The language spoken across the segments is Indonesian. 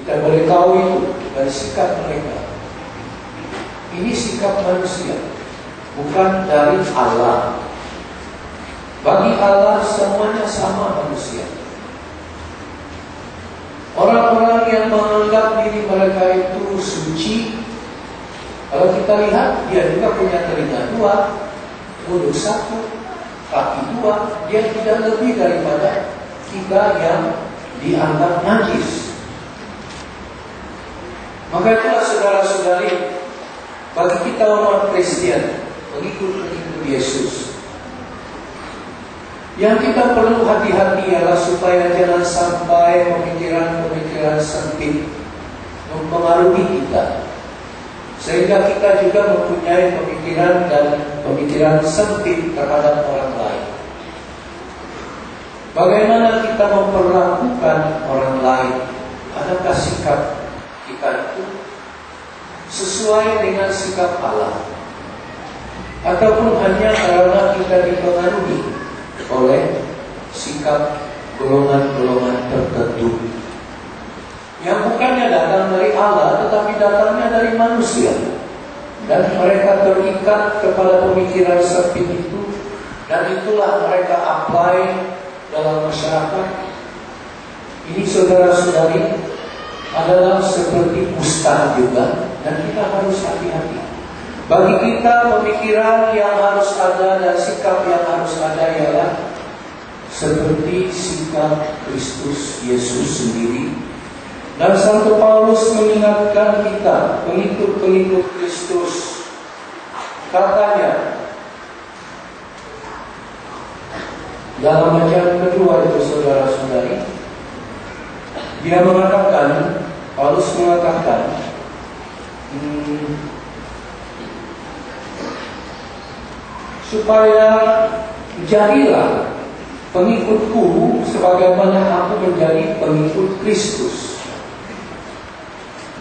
Kita boleh tahu itu dari sikap mereka. Ini sikap manusia, bukan dari Allah. Bagi Allah semuanya sama manusia. Orang-orang yang menganggap diri mereka itu suci, kalau kita lihat, dia juga punya telinga dua, mulut satu, kaki dua. Dia tidak lebih daripada kita yang dianggap najis. Maka itulah saudara-saudari, bagi kita umat Kristen, pengikut-pengikut Yesus, yang kita perlu hati-hati ialah supaya jangan sampai pemikiran-pemikiran sempit mempengaruhi kita, sehingga kita juga mempunyai pemikiran dan pemikiran sempit terhadap orang lain. Bagaimana kita memperlakukan orang lain? Adakah sikap kita itu sesuai dengan sikap Allah, ataupun hanya karena kita dipengaruhi oleh sikap golongan-golongan tertentu yang bukannya datang dari Allah, tetapi datangnya dari manusia, dan mereka terikat kepada pemikiran sempit itu, dan itulah mereka apply dalam masyarakat. Ini saudara-saudari adalah seperti ustaz juga, dan kita harus hati-hati. Bagi kita pemikiran yang harus ada dan sikap yang harus ada ialah seperti sikap Kristus Yesus sendiri. Dan Santo Paulus mengingatkan kita, pengikut-pengikut Kristus, katanya dalam bacaan kedua itu saudara-saudari, dia mengatakan, Paulus mengatakan, supaya jadilah pengikutku sebagaimana aku menjadi pengikut Kristus.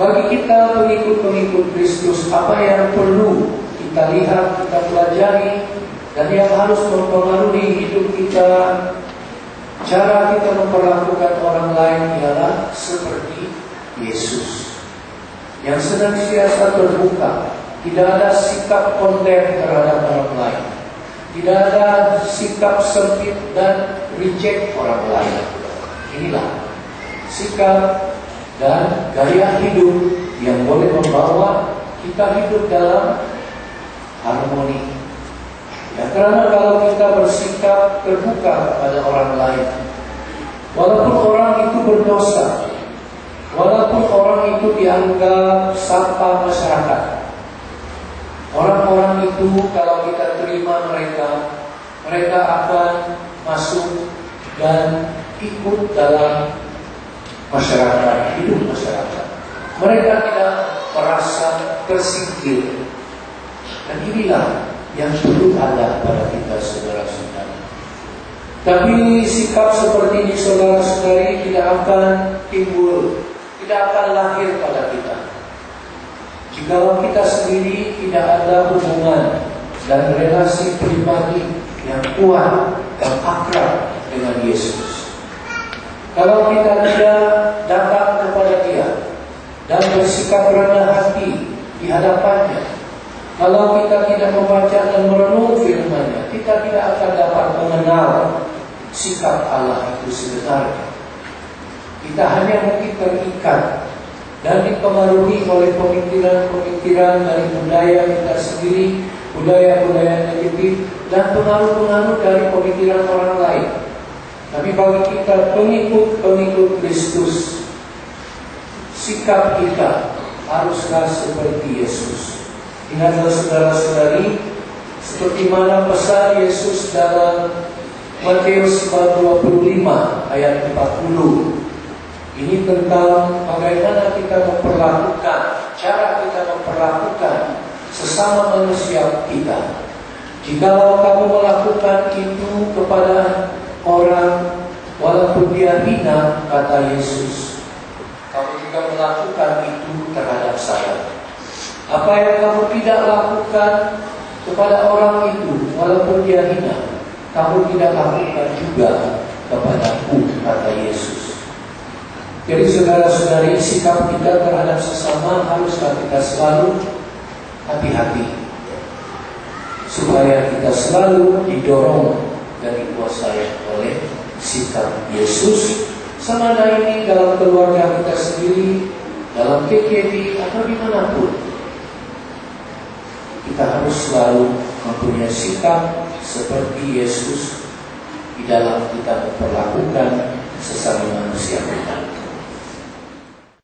Bagi kita pengikut-pengikut Kristus, apa yang perlu kita lihat, kita pelajari, dan yang harus mempengaruhi hidup kita, cara kita memperlakukan orang lain ialah seperti Yesus, yang senantiasa terbuka, tidak ada sikap kondem terhadap orang lain, tidak ada sikap sempit dan reject orang lain. Inilah sikap dan gaya hidup yang boleh membawa kita hidup dalam harmoni. Ya, karena kalau kita bersikap terbuka pada orang lain, walaupun orang itu berdosa, walaupun orang itu dianggap sampah masyarakat, orang-orang itu kalau kita terima mereka, mereka akan masuk dan ikut dalam masyarakat, hidup masyarakat. Mereka tidak merasa tersingkir. Dan inilah yang perlu ada pada kita, saudara-saudara. Tapi sikap seperti ini, saudara-saudari, tidak akan timbul, tidak akan lahir pada kita jikalau kita sendiri tidak ada hubungan dan relasi pribadi yang kuat dan akrab dengan Yesus. Kalau kita tidak datang kepada Dia dan bersikap rendah hati di hadapannya, kalau kita tidak membaca dan merenung firman-Nya, kita tidak akan dapat mengenal sikap Allah itu sebenarnya. Kita hanya mungkin terikat dan dipengaruhi oleh pemikiran-pemikiran dari budaya kita sendiri, budaya-budaya negatif, dan pengaruh-pengaruh dari pemikiran orang lain. Tapi bagi kita pengikut-pengikut Kristus, sikap kita haruslah seperti Yesus. Ingatlah saudara-saudari, seperti mana pesan Yesus dalam Matius 25 ayat 40. Ini tentang bagaimana kita memperlakukan, cara kita memperlakukan sesama manusia kita. Jikalau kamu melakukan itu kepada orang, walaupun dia hina, kata Yesus, kamu juga melakukan itu terhadap saya. Apa yang kamu tidak lakukan kepada orang itu, walaupun dia hina, kamu tidak lakukan juga kepadaku, kata Yesus. Jadi saudara-saudari, sikap kita terhadap sesama haruslah kita selalu hati-hati, supaya kita selalu didorong dan dikuasai oleh sikap Yesus. Sama ini dalam keluarga kita sendiri, dalam KKB atau dimanapun, kita harus selalu mempunyai sikap seperti Yesus di dalam kita memperlakukan sesama manusia kita.